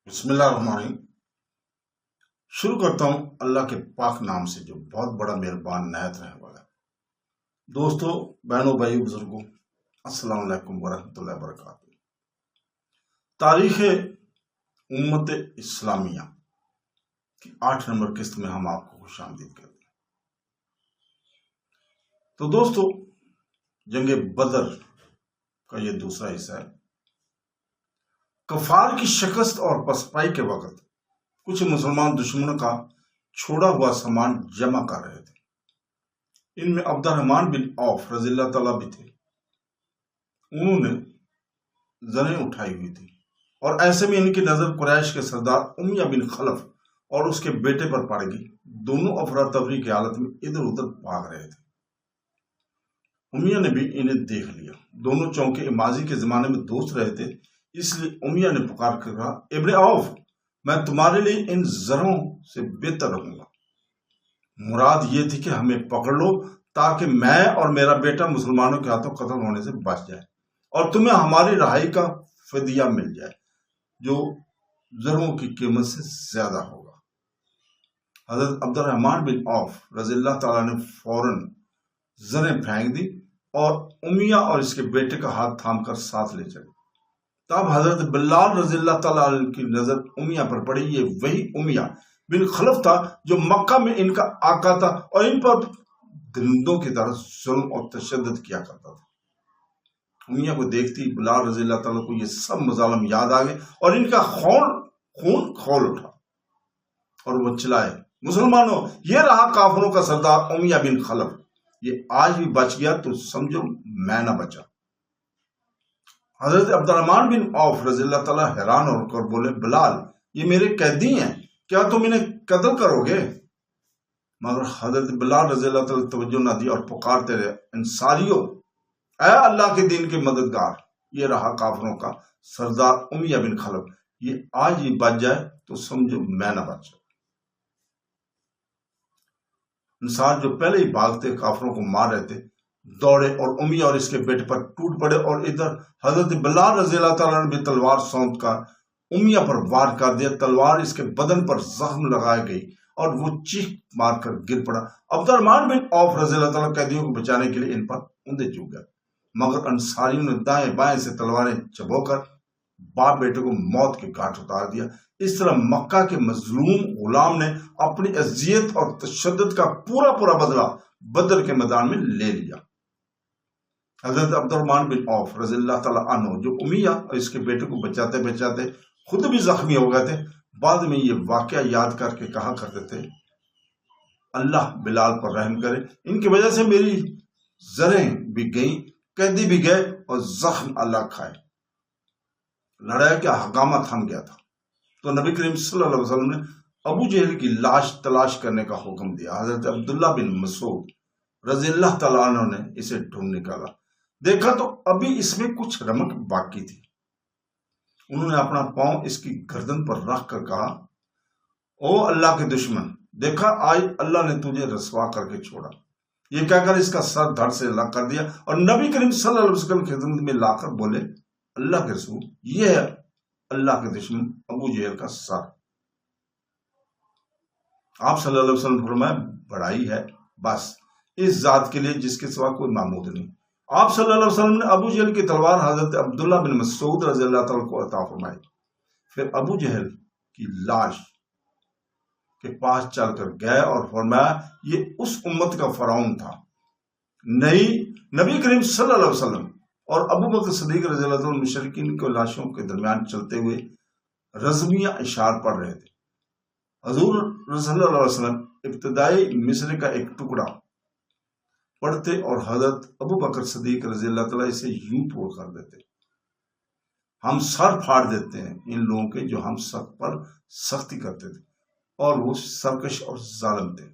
بسم اللہ الرحمن الرحیم۔ شروع کرتا ہوں اللہ کے پاک نام سے جو بہت بڑا مہربان نہایت رحم والا ہے۔ دوستو، بہنوں، بھائیو، بزرگوں، السلام علیکم ورحمۃ اللہ وبرکاتہ۔ تاریخ امت اسلامیہ کی 8 نمبر قسط میں ہم آپ کو خوش آمدید کرتے ہیں۔ تو دوستو، جنگ بدر کا یہ دوسرا حصہ ہے۔ کفار کی شکست اور پسپائی کے وقت کچھ مسلمان دشمنوں کا چھوڑا ہوا سامان جمع کر رہے تھے۔ ان میں عبد الرحمن بن عوف رضی اللہ تعالیٰ بھی تھے۔ انہوں نے زنیں اٹھائی ہوئی تھی اور ایسے میں ان کی نظر قریش کے سردار امیہ بن خلف اور اس کے بیٹے پر پڑ گئی۔ دونوں افراتفری کی حالت میں ادھر ادھر بھاگ رہے تھے۔ امیہ نے بھی انہیں دیکھ لیا۔ دونوں چونکہ ماضی کے زمانے میں دوست رہے تھے، اس لیے امیہ نے پکار کر کہا، ابن عوف، میں تمہارے لیے ان زروں سے بہتر رہوں گا۔ مراد یہ تھی کہ ہمیں پکڑ لو تاکہ میں اور میرا بیٹا مسلمانوں کے ہاتھوں قتل ہونے سے بچ جائے اور تمہیں ہماری رہائی کا فدیہ مل جائے جو زروں کی قیمت سے زیادہ ہوگا۔ حضرت عبد الرحمن بن عوف رضی اللہ تعالیٰ نے فوراً زریں پھینک دی اور امیہ اور اس کے بیٹے کا ہاتھ تھام کر ساتھ لے چلے۔ تب حضرت بلال رضی اللہ تعالیٰ عنہ کی نظر امیہ پر پڑی۔ یہ وہی امیہ بن خلف تھا جو مکہ میں ان کا آقا تھا اور ان پر درندوں کی طرح ظلم اور تشدد کیا کرتا تھا۔ امیہ کو دیکھتی بلال رضی اللہ تعالیٰ کو یہ سب مظالم یاد آ گئے اور ان کا خون کھول اٹھا اور وہ چلائے، مسلمانوں، یہ رہا کافروں کا سردار امیہ بن خلف، یہ آج بھی بچ گیا تو سمجھو میں نہ بچا۔ حضرت عبد الرحمن بن عوف رضی اللہ تعالیٰ حیران ہو کر بولے، بلال، یہ میرے قیدی ہیں، کیا تم انہیں قتل کرو گے؟ مگر حضرت بلال رضی اللہ تعالیٰ توجہ نہ دی اور پکارتے رہے، انصاریوں، اے اللہ کے دین کے مددگار، یہ رہا کافروں کا سردار امیہ بن خلف، یہ آج ہی بچ جائے تو سمجھو میں نہ بچا۔ انصار جو پہلے ہی بھاگتے کافروں کو مار رہے تھے دوڑے اور امیہ اور اس کے بیٹے پر ٹوٹ پڑے اور ادھر حضرت بلال رضی اللہ تعالیٰ نے بھی تلوار سونت کر امیہ پر وار کر دیا۔ تلوار اس کے بدن پر زخم لگائی گئی اور وہ چیخ مار کر گر پڑا۔ عبد الرحمن بن عوف رضی اللہ تعالیٰ قیدیوں کو بچانے کے لیے ان پر اوندے چوک گئے، مگر انصاریوں نے دائیں بائیں سے تلواریں چبو کر باپ بیٹے کو موت کے گھاٹ اتار دیا۔ اس طرح مکہ کے مظلوم غلام نے اپنی اذیت اور تشدد کا پورا بدلہ بدر کے میدان میں لے لیا۔ حضرت عبد الرحمن بن عوف رضی اللہ تعالیٰ عنہ جو امیہ اور اس کے بیٹے کو بچاتے بچاتے خود بھی زخمی ہو گئے تھے، بعد میں یہ واقعہ یاد کر کے کہا کرتے تھے، اللہ بلال پر رحم کرے، ان کی وجہ سے میری زریں بھی گئیں، قیدی بھی گئے اور زخم اللہ کھائے۔ لڑائی کا ہنگامہ تھم گیا تھا تو نبی کریم صلی اللہ علیہ وسلم نے ابو جہل کی لاش تلاش کرنے کا حکم دیا۔ حضرت عبداللہ بن مسعود رضی اللہ تعالیٰ عنہ نے اسے ڈھونڈ نکالا، دیکھا تو ابھی اس میں کچھ رمق باقی تھی۔ انہوں نے اپنا پاؤں اس کی گردن پر رکھ کر کہا، او اللہ کے دشمن، دیکھا آج اللہ نے تجھے رسوا کر کے چھوڑا۔ یہ کہہ کر اس کا سر دھڑ سے الگ کر دیا اور نبی کریم صلی اللہ علیہ وسلم کی خدمت میں لا کر بولے، اللہ کے رسول، یہ ہے اللہ کے دشمن ابو جہل کا سر۔ آپ صلی اللہ علیہ وسلم فرمایا، بڑائی ہے بس اس ذات کے لیے جس کے سوا کوئی معبود نہیں۔ آپ صلی اللہ علیہ وسلم نے ابو جہل کی تلوار حضرت عبداللہ بن مسعود رضی اللہ تعالیٰ کو عطا فرمائی۔ پھر ابو جہل کی لاش کے پاس چل کر گئے اور فرمایا، یہ اس امت کا فرعون تھا۔ نبی کریم صلی اللہ علیہ وسلم اور ابو بکر صدیق رضی اللہ تعالیٰ مشرکین کے لاشوں کے درمیان چلتے ہوئے رزمیہ اشعار پڑھ رہے تھے۔ حضور صلی اللہ علیہ وسلم ابتدائی مصرع کا ایک ٹکڑا پڑھتے اور حضرت ابو بکر صدیق رضی اللہ تعالیٰ اسے یوں پورا کر دیتے، ہم سر پھاڑ دیتے ہیں ان لوگوں کے جو ہم سب پر سختی کرتے تھے اور وہ سرکش اور ظالم تھے۔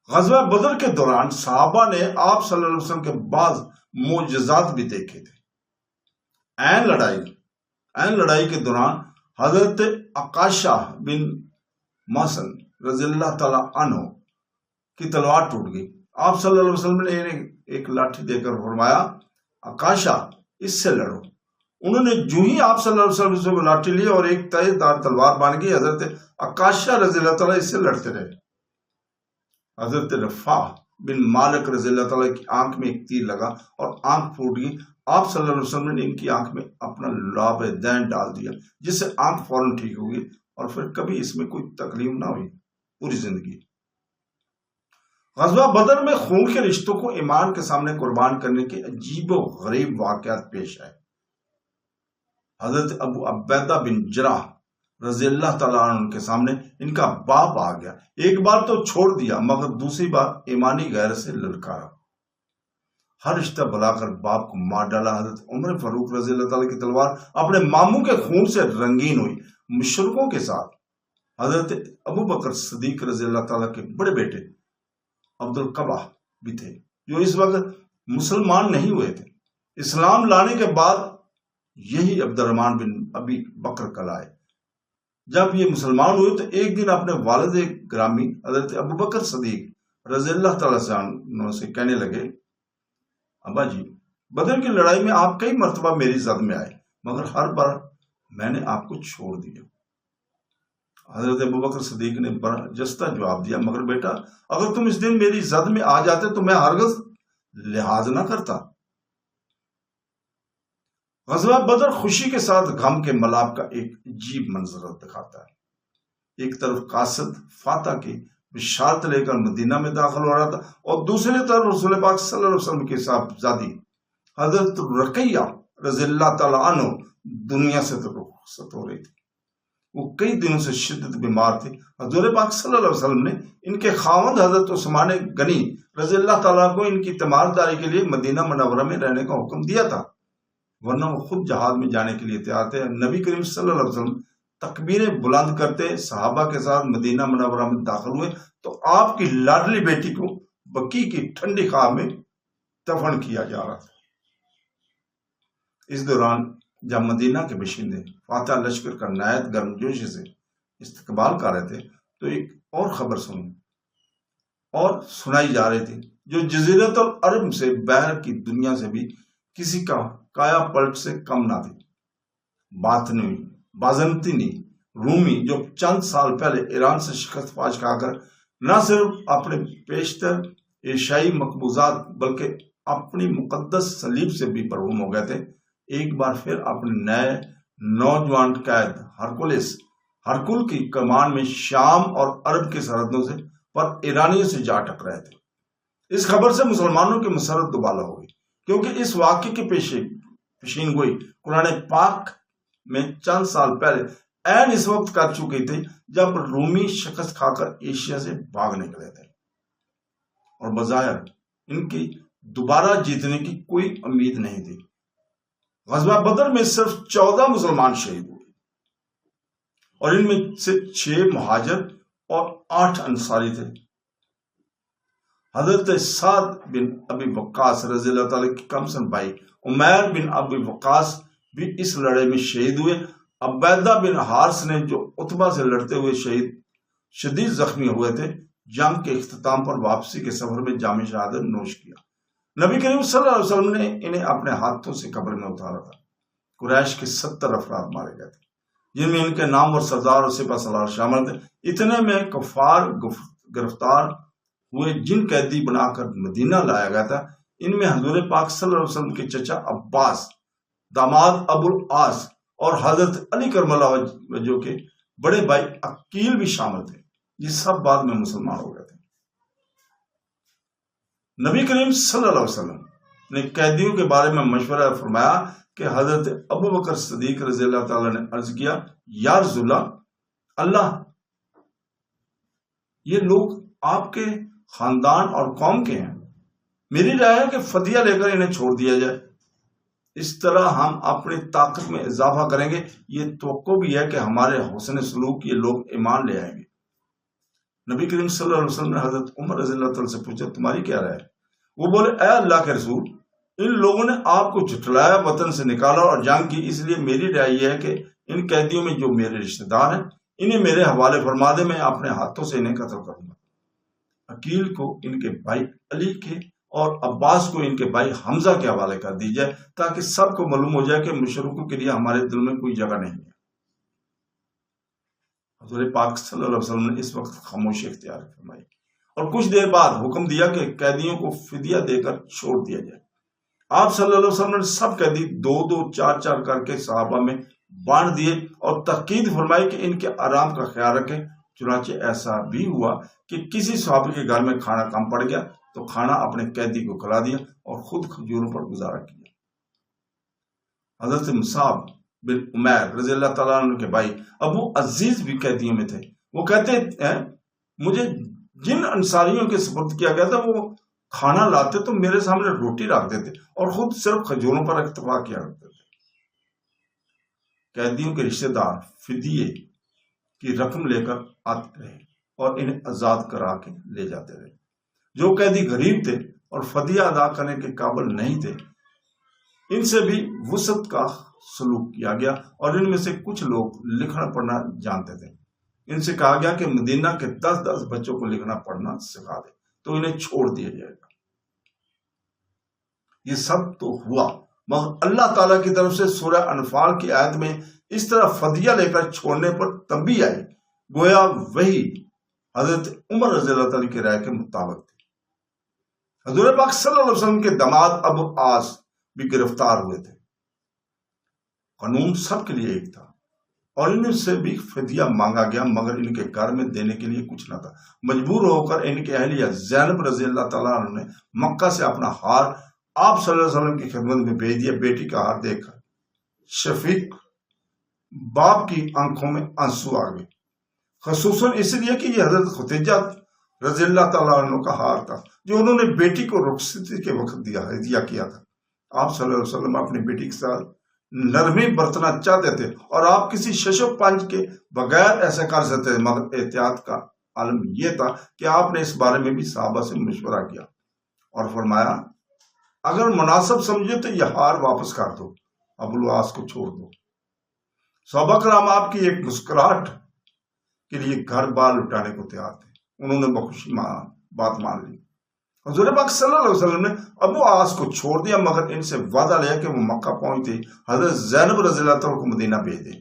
غزوہ بدر کے دوران صحابہ نے آپ صلی اللہ علیہ وسلم کے بعض معجزات بھی دیکھے تھے۔ این لڑائی کے دوران حضرت عکاشہ بن محصن رضی اللہ تعالیٰ عنہ کی تلوار ٹوٹ گئی۔ آپ صلی اللہ علیہ وسلم نے انہیں ایک لاٹھی دے کر فرمایا، عکاشہ، اس سے لڑو۔ انہوں نے جو ہی آپ صلی اللہ علیہ وسلم سے لاٹھی لی اور ایک تیز دار تلوار باندھ گئی، حضرت عکاشہ رضی اللہ تعالیٰ اس سے لڑتے رہے۔ حضرت رفاع بن مالک رضی اللہ تعالیٰ کی آنکھ میں ایک تیر لگا اور آنکھ پھوٹ گئی۔ آپ صلی اللہ علیہ وسلم نے ان کی آنکھ میں اپنا لعاب دین ڈال دیا، جس سے آنکھ فوراً ٹھیک ہو گئی اور پھر کبھی اس میں کوئی تکلیف نہ ہوئی پوری زندگی۔ غزوہ بدر میں خون کے رشتوں کو ایمان کے سامنے قربان کرنے کے عجیب و غریب واقعات پیش آئے۔ حضرت ابو عبیدہ بن جراح رضی اللہ تعالیٰ عنہ کے سامنے ان کا باپ آ گیا۔ ایک بار تو چھوڑ دیا مگر دوسری بار ایمانی غیرت سے للکارا، ہر رشتہ بلا کر باپ کو مار ڈالا۔ حضرت عمر فاروق رضی اللہ تعالیٰ کی تلوار اپنے ماموں کے خون سے رنگین ہوئی۔ مشرکوں کے ساتھ حضرت ابو بکر صدیق رضی اللہ تعالیٰ کے بڑے بیٹے عبد القبہ بھی تھے، جو اس وقت مسلمان نہیں ہوئے تھے۔ اسلام لانے کے بعد یہی عبد الرحمن بن ابی بکر کلائے۔ جب یہ مسلمان ہوئے تو ایک دن اپنے والد گرامی حضرت ابو بکر صدیق رضی اللہ تعالیٰ عنہ سے کہنے لگے، ابا جی، بدر کی لڑائی میں آپ کئی مرتبہ میری زد میں آئے مگر ہر بار میں نے آپ کو چھوڑ دیا۔ حضرت ابو بکر صدیق نے بڑا جستہ جواب دیا، مگر بیٹا، اگر تم اس دن میری زد میں آ جاتے تو میں ہرگز لحاظ نہ کرتا۔ غزوہ بدر خوشی کے ساتھ غم کے ملاپ کا ایک عجیب منظر دکھاتا ہے۔ ایک طرف قاصد فاتح کی بشارت لے کر مدینہ میں داخل ہو رہا تھا اور دوسری طرف رسول پاک صلی اللہ علیہ وسلم کے صاحبزادی حضرت رقیہ رضی اللہ تعالیٰ عنہ دنیا سے رخصت ہو رہی تھی۔ وہ کئی دنوں سے شدت بیمار تھے۔ حضور پاک صلی اللہ علیہ وسلم نے ان کے خاوند حضرت عثمان غنی رضی اللہ تعالیٰ کو ان کی تیمارداری کے لیے مدینہ منورہ میں رہنے کا حکم دیا تھا، ورنہ وہ خود جہاد میں جانے کے لیے تیار تھے۔ نبی کریم صلی اللہ علیہ وسلم تکبیریں بلند کرتے صحابہ کے ساتھ مدینہ منورہ میں داخل ہوئے تو آپ کی لاڈلی بیٹی کو بقیع کی ٹھنڈی خواہ میں دفن کیا جا رہا تھا۔ اس دوران جب مدینہ کے باشندے فاتح لشکر کا نہایت گرمجوشی سے استقبال کر رہے تھے تو ایک اور خبر سنائی جا رہی تھی، جو جزیرت العرب سے باہر کی دنیا سے بھی کسی کا کایا پلٹ سے کم نہ تھی۔ بازنطینی رومی جو چند سال پہلے ایران سے شکست فاش کھا کر نہ صرف اپنے بیشتر ایشیائی مقبوضات بلکہ اپنی مقدس صلیب سے بھی محروم ہو گئے تھے، ایک بار پھر اپنے نئے نوجوان قائد ہرکل کی کمان میں شام اور عرب کی سرحدوں سے پر ایرانیوں سے جا ٹکرائے تھے۔ اس خبر سے مسلمانوں کی مسرت دوبالا ہو گئی، کیونکہ اس واقعے کی پیشین گوئی قرآن پاک میں چند سال پہلے عین اس وقت کر چکی تھی جب رومی شکست کھا کر ایشیا سے بھاگ نکلے تھے اور بظاہر ان کی دوبارہ جیتنے کی کوئی امید نہیں تھی۔ غزوہ بدر میں صرف 14 مسلمان شہید ہوئے اور ان میں سے 6 مہاجر اور 8 انصاری تھے۔ حضرت سعد بن ابی وقاص رضی اللہ تعالیٰ کی کمسن بھائی عمیر بن ابی وقاص بھی اس لڑائی میں شہید ہوئے۔ عبیدہ بن حارث نے جو عتبہ سے لڑتے ہوئے شدید زخمی ہوئے تھے، جنگ کے اختتام پر واپسی کے سفر میں جام شہادت نوش کیا۔ نبی کریم صلی اللہ علیہ وسلم نے انہیں اپنے ہاتھوں سے قبر میں اتارا تھا۔ قریش کے 70 افراد مارے گئے تھے، جن میں ان کے نام اور سردار اور سپہ سالار شامل تھے۔ اتنے میں کفار گرفتار ہوئے جن قیدی بنا کر مدینہ لایا گیا تھا، ان میں حضور پاک صلی اللہ علیہ وسلم کے چچا عباس، داماد ابو العاص اور حضرت علی کرم اللہ وجہ کے بڑے بھائی عقیل بھی شامل تھے۔ یہ سب بعد میں مسلمان ہو گئے تھے۔ نبی کریم صلی اللہ علیہ وسلم نے قیدیوں کے بارے میں مشورہ فرمایا کہ حضرت ابو بکر صدیق رضی اللہ تعالیٰ نے عرض کیا، یا رسول اللہ، یہ لوگ آپ کے خاندان اور قوم کے ہیں، میری رائے ہے کہ فدیہ لے کر انہیں چھوڑ دیا جائے، اس طرح ہم اپنی طاقت میں اضافہ کریں گے۔ یہ توقع بھی ہے کہ ہمارے حسن سلوک یہ لوگ ایمان لے آئیں گے۔ نبی کریم صلی اللہ علیہ وسلم نے حضرت عمر رضی اللہ تعالیٰ سے پوچھا، تمہاری کیا رائے ہے؟ وہ بولے، اے اللہ کے رسول، ان لوگوں نے آپ کو جھٹلایا، وطن سے نکالا اور جنگ کی، اس لیے میری رائے یہ ہے کہ ان قیدیوں میں جو میرے رشتہ دار ہیں انہیں میرے حوالے فرما دے، میں اپنے ہاتھوں سے انہیں قتل کروں گا۔ عقیل کو ان کے بھائی علی کے اور عباس کو ان کے بھائی حمزہ کے حوالے کر دی جائے تاکہ سب کو معلوم ہو جائے کہ مشرکوں کے لیے ہمارے دل میں کوئی جگہ نہیں ہے۔ حضور پاک صلی اللہ علیہ وسلم نے اس وقت خاموشی اختیار فرمائی اور کچھ دیر بعد حکم دیا کہ قیدیوں کو فدیہ دے کر چھوڑ دیا جائے۔ آپ صلی اللہ علیہ وسلم نے سب قیدی 2-2 4-4 کر کے صحابہ میں بانٹ دیے اور تاکید فرمائی کہ ان کے آرام کا خیال رکھیں۔ چنانچہ ایسا بھی ہوا کہ کسی صحابی کے گھر میں کھانا کم پڑ گیا تو کھانا اپنے قیدی کو کھلا دیا اور خود کھجوروں پر گزارا کیا۔ حضرت مصعب بن عمیر رضی اللہ تعالیٰ عنہ کے بھائی ابو عزیز بھی قیدیوں میں تھے۔ وہ کہتے ہیں مجھے جن انصاریوں کے سپرد کیا گیا تھا وہ کھانا لاتے تو میرے سامنے روٹی رکھ دیتے اور خود صرف کھجوروں پر اکتفا کیا کرتے تھے۔ قیدیوں کے رشتہ دار فدیے کی رقم لے کر آتے رہے اور انہیں آزاد کرا کے لے جاتے رہے۔ جو قیدی غریب تھے اور فدیہ ادا کرنے کے قابل نہیں تھے ان سے بھی وسعت کا سلوک کیا گیا اور ان میں سے کچھ لوگ لکھنا پڑھنا جانتے تھے۔ ان سے کہا گیا کہ مدینہ کے 10 بچوں کو لکھنا پڑھنا سکھا دے تو انہیں چھوڑ دیا جائے گا۔ یہ سب تو ہوا مگر اللہ تعالیٰ کی طرف سے سورہ انفال کی آیت میں اس طرح فدیہ لے کر چھوڑنے پر تنبیہ آئی، گویا وہی حضرت عمر رضی اللہ تعالیٰ کی رائے کے مطابق تھی۔ حضور پاک صلی اللہ علیہ وسلم کے داماد ابو عاص بھی گرفتار ہوئے تھے۔ قانون سب کے لیے ایک تھا اور ان سے بھی فدیہ مانگا گیا مگر ان کے گھر میں دینے کے لیے کچھ نہ تھا۔ مجبور ہو کر ان کے اہلیہ زینب رضی اللہ تعالیٰ عنہ نے مکہ سے اپنا ہار آپ صلی اللہ علیہ وسلم کی خدمت میں بھیج دیا۔ بیٹی کا ہار دیکھ کر شفیق باپ کی آنکھوں میں آنسو آ گئے، خصوصاً اس لیے کہ یہ حضرت خدیجہ رضی اللہ تعالیٰ عنہ کا ہار تھا جو انہوں نے بیٹی کو رخصتی کے وقت ہدیہ کیا تھا۔ آپ صلی اللہ علیہ وسلم اپنی بیٹی کے ساتھ نرمی برتنا چاہتے تھے اور آپ کسی شش و پنج کے بغیر ایسا کر سکتے تھے، مگر احتیاط کا عالم یہ تھا کہ آپ نے اس بارے میں بھی صحابہ سے مشورہ کیا اور فرمایا اگر مناسب سمجھے تو یہ ہار واپس کر دو، ابو العاص کو چھوڑ دو۔ صحابہ کرام آپ کی ایک مسکراہٹ کے لیے گھر بار لٹانے کو تیار تھے۔ انہوں نے بخوشی بات مان لی۔ حضور پاک صلی اللہ علیہ وسلم نے ابو عاص کو چھوڑ دیا مگر ان سے وعدہ لیا کہ وہ مکہ پہنچتے حضرت زینب رضی اللہ تعالیٰ کو مدینہ بھیج دیں۔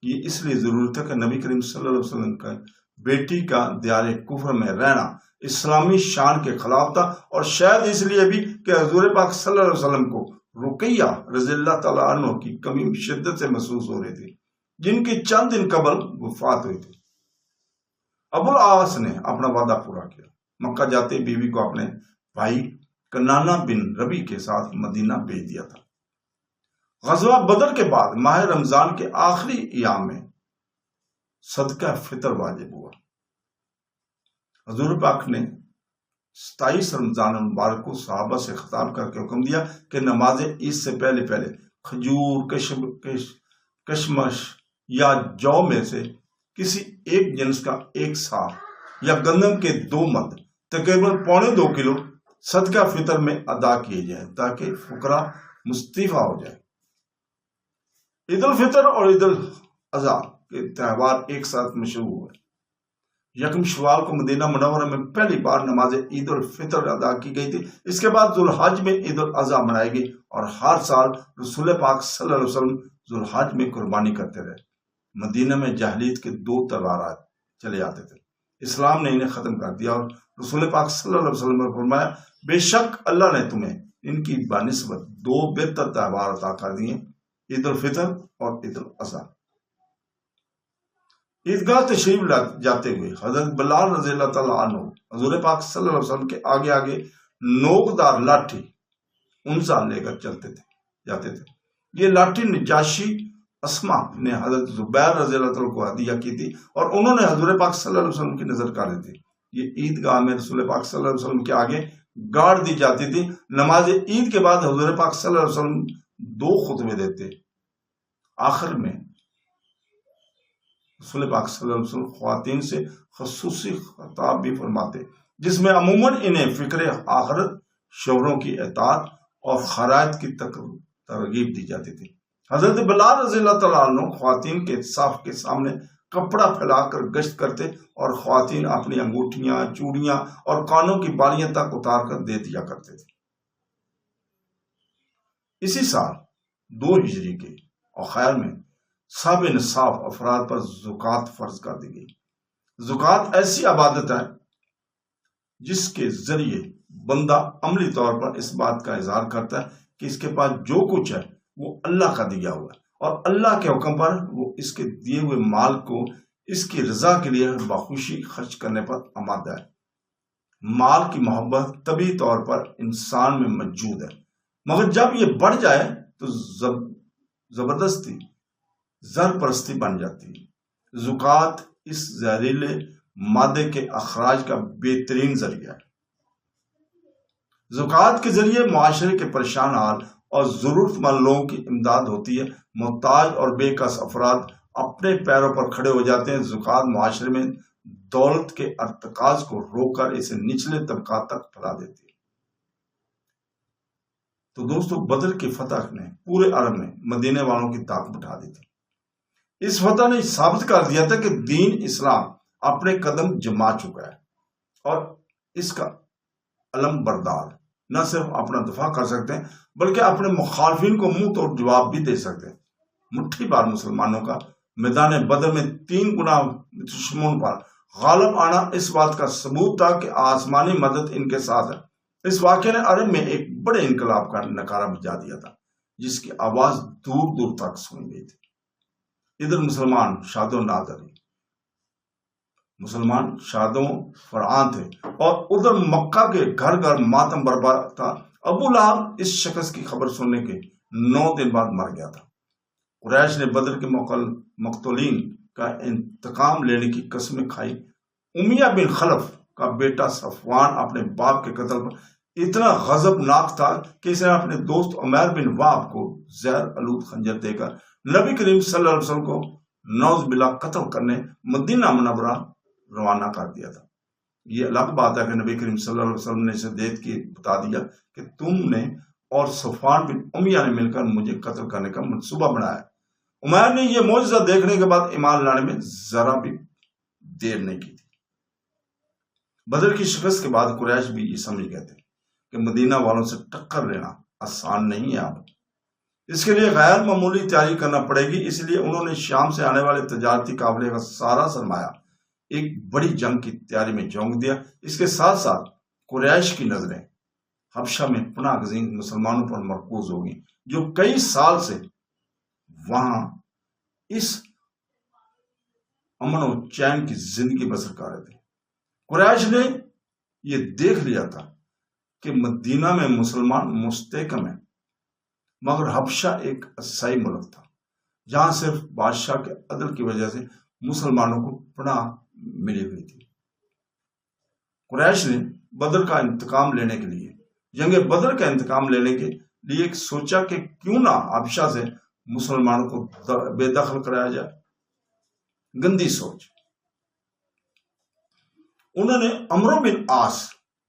یہ اس لیے ضروری تھا کہ نبی کریم صلی اللہ علیہ وسلم کا بیٹی کا دیار کفر میں رہنا اسلامی شان کے خلاف تھا، اور شاید اس لیے بھی کہ حضور پاک صلی اللہ علیہ وسلم کو رقیہ رضی اللہ تعالیٰ عنہ کی کمی شدت سے محسوس ہو رہی تھی جن کی چند دن قبل وفات ہوئی تھی۔ ابو العاص نے اپنا وعدہ پورا کیا، مکہ جاتے بیوی کو اپنے بھائی کنانہ بن ربی کے ساتھ مدینہ بھیج دیا تھا۔ غزوہ بدر کے بعد ماہ رمضان کے آخری ایام میں صدقہ فطر واجب ہوا۔ حضور پاک نے 27 رمضان المبارک کو صحابہ سے خطاب کر کے حکم دیا کہ نماز عید سے پہلے کھجور، کشمش یا جو میں سے کسی ایک جنس کا 1 سا یا گندم کے 2 مد تقریباً 2.25 کلو صدقہ فطر میں ادا کیے جائیں تاکہ فقراء مستفیض ہو جائے۔ عید الفطر اور عید الاضحیٰ کے تہوار ایک ساتھ مشروع ہوئے۔ 1 شوال کو مدینہ منورہ میں پہلی بار نماز عید الفطر ادا کی گئی تھی۔ اس کے بعد ذوالحج میں عید الاضحیٰ منائی گئی اور ہر سال رسول پاک صلی اللہ علیہ وسلم ذوالحج میں قربانی کرتے رہے۔ مدینہ میں جاہلیت کے 2 تلوارات چلے آتے تھے، اسلام نے انہیں ختم کر دیا اور رسول پاک صلی اللہ علیہ وسلم نے فرمایا بے شک اللہ نے تمہیں ان کی بنسبت 2 بہتر تہوار عطا کر دیے، عید الفطر اور عید الاضحیٰ۔ عیدگاہ تشریف جاتے ہوئے حضرت بلال رضی اللہ تعالیٰ عنہ حضور پاک صلی اللہ علیہ وسلم کے آگے آگے نوکدار لاٹھی انسا لے کر جاتے تھے۔ یہ لاٹھی نجاشی اسما نے حضرت زبیر رضی اللہ تعالیٰ کو ہدیہ کی تھی اور انہوں نے حضور پاک صلی اللہ علیہ وسلم کی نظر کاری تھی۔ یہ عیدگاہ میں رسول پاک صلی اللہ علیہ وسلم کے آگے گاڑ دی جاتی تھی۔ نماز عید کے بعد حضور پاک صلی اللہ علیہ وسلم 2 خطبے دیتے، آخر میں رسول پاک صلی اللہ علیہ وسلم خواتین سے خصوصی خطاب بھی فرماتے جس میں عموماً انہیں فکر آخرت، شوہروں کی اطاعت اور خیرات کی ترغیب دی جاتی تھی۔ حضرت بلال رضی اللہ تعالیٰ عنہ خواتین کے صف کے سامنے کپڑا پھیلا کر گشت کرتے اور خواتین اپنی انگوٹھیاں، چوڑیاں اور کانوں کی بالیاں تک اتار کر دے دیا کرتے تھے۔ اسی سال 2 ہجری کے اواخر میں سب نصاب افراد پر زکوٰۃ فرض کر دی گئی۔ زکوٰۃ ایسی عبادت ہے جس کے ذریعے بندہ عملی طور پر اس بات کا اظہار کرتا ہے کہ اس کے پاس جو کچھ ہے وہ اللہ کا دیا ہوا ہے، اور اللہ کے حکم پر وہ اس کے دیے ہوئے مال کو اس کی رضا کے لیے بخوشی خرچ کرنے پر آمادہ ہے۔ مال کی محبت طبی طور پر انسان میں موجود ہے، مگر جب یہ بڑھ جائے تو زبردستی زر پرستی بن جاتی ہے۔ زکوٰۃ اس زہریلے مادے کے اخراج کا بہترین ذریعہ ہے۔ زکوٰۃ کے ذریعے معاشرے کے پریشان حال اور ضرورت مند لوگوں کی امداد ہوتی ہے۔ محتاج اور بے کس افراد اپنے پیروں پر کھڑے ہو جاتے ہیں۔ زکوٰۃ معاشرے میں دولت کے ارتکاز کو روک کر اسے نچلے طبقات تک پھیلا دیتی ہے۔ تو دوستو، بدر کی فتح نے پورے عرب میں مدینے والوں کی طاقت بٹھا دی تھی۔ اس فتح نے ثابت کر دیا تھا کہ دین اسلام اپنے قدم جما چکا ہے، اور اس کا علم بردار نہ صرف اپنا دفاع کر سکتے ہیں بلکہ اپنے مخالفین کو منہ توڑ جواب بھی دے سکتے ہیں۔ مٹھی بار مسلمانوں کا میدان بدر میں 3 گنا دشمنوں پر غالب آنا اس بات کا ثبوت تھا کہ آسمانی مدد ان کے ساتھ ہے۔ اس واقعے نے عرب میں ایک بڑے انقلاب کا نکارہ بجا دیا تھا، جس کی آواز دور دور تک سنی گئی تھی۔ ادھر مسلمان شاد و نادر، مسلمان شاد و فرحان تھے، اور ادھر مکہ کے گھر گھر ماتم برپا تھا۔ ابو لہب اس شخص کی خبر سننے کے 9 دن بعد مر گیا تھا۔ قریش نے بدر کے مقتولین کا انتقام لینے کی قسمیں کھائی۔ امیہ بن خلف کا بیٹا صفوان اپنے باپ کے قتل پر اتنا غضبناک تھا کہ اس نے اپنے دوست عمیر بن وہب کو زہر آلود خنجر دے کر نبی کریم صلی اللہ علیہ وسلم کو نعوذ باللہ قتل کرنے مدینہ منورہ روانہ کر دیا تھا۔ یہ الگ بات ہے کہ نبی کریم صلی اللہ علیہ وسلم نے اسے دیکھ کے بتا دیا کہ تم نے اور صفوان بن امیہ نے مل کر مجھے قتل کرنے کا منصوبہ بنایا۔ عمیر نے یہ معجزہ دیکھنے کے بعد ایمان لانے میں ذرا بھی دیر نہیں کی تھی۔ بدر کی شکست کے بعد قریش بھی یہ سمجھ گئے تھے کہ مدینہ والوں سے ٹکر لینا آسان نہیں ہے۔ اب اس کے لیے غیر معمولی تیاری کرنا پڑے گی۔ اس لیے انہوں نے شام سے آنے والے تجارتی قافلے کا سارا سرمایہ ایک بڑی جنگ کی تیاری میں جھونک دیا۔ اس کے ساتھ ساتھ قریش کی نظریں حبشہ میں پناہ گزین مسلمانوں پر مرکوز ہو گئیں، جو کئی سال سے وہاں اس امن و چین کی زندگی بسر کر رہے تھے۔ قریش نے یہ دیکھ لیا تھا کہ مدینہ میں مسلمان مستحکم ہیں، مگر حبشہ ایک عیسائی ملک تھا جہاں صرف بادشاہ کے عدل کی وجہ سے مسلمانوں کو پناہ ملی ہوئی تھی۔ قریش نے بدر کا انتقام لینے کے لیے جنگ بدر کا انتقام لینے کے لیے سوچا کہ کیوں نہ حبشہ سے مسلمانوں کو بے دخل کرایا جائے۔ گندی سوچ۔ انہوں نے عمرو بن عاص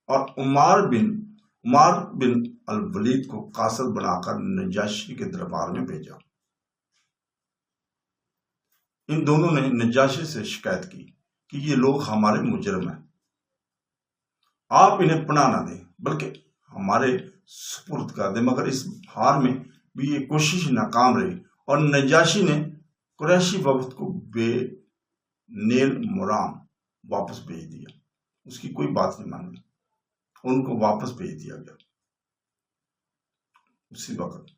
اور عمار بن الولید کو قاصد بنا کر نجاشی کے دربار میں بھیجا۔ ان دونوں نے نجاشی سے شکایت کی کہ یہ لوگ ہمارے مجرم ہیں، آپ انہیں پناہ نہ دیں بلکہ ہمارے سپرد کر دیں۔ مگر اس ہار میں بھی یہ کوشش ناکام رہی، اور نجاشی نے قریشی وفد کو بے نیل مرام واپس بھیج دیا۔ اس کی کوئی بات نہیں مانی، ان کو واپس بھیج دیا گیا اسی وقت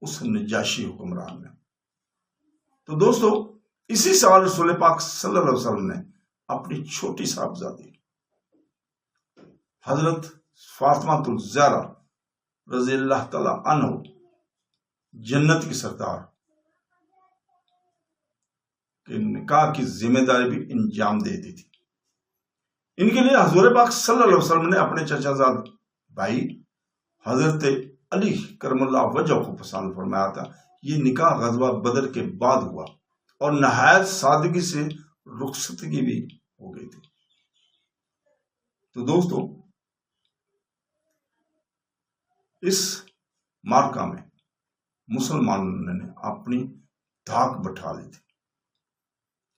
اس نجاشی حکمران نے۔ تو دوستو، اسی سال رسول پاک صلی اللہ علیہ وسلم نے اپنی چھوٹی صاحبزادی حضرت فاطمہ الزہرا رضی اللہ تعالی عنہ، جنت کی سردار، کے نکاح کی ذمہ داری بھی انجام دے دی تھی۔ ان کے لیے حضور پاک صلی اللہ علیہ وسلم نے اپنے چچا زاد بھائی حضرت علی کرم اللہ وجہ کو پسند فرمایا تھا۔ یہ نکاح غزوہ بدر کے بعد ہوا اور نہایت سادگی سے رخصتگی بھی ہو گئی تھی۔ تو دوستو، اس معرکہ میں مسلمانوں نے اپنی دھاک بٹھا لی تھی۔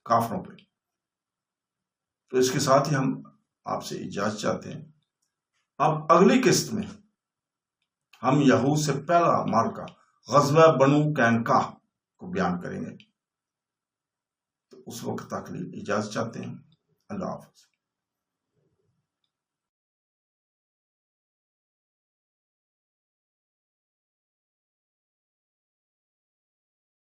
کافروں پہ۔ تو اس کے ساتھ ہی ہم آپ سے اجازت چاہتے ہیں۔ اب اگلی قسط میں ہم یہود سے پہلا معرکہ غزوہ بنو قینقاع کو بیان کریں گے۔ تو اس وقت تک کے لیے اجازت چاہتے ہیں۔ اللہ حافظ۔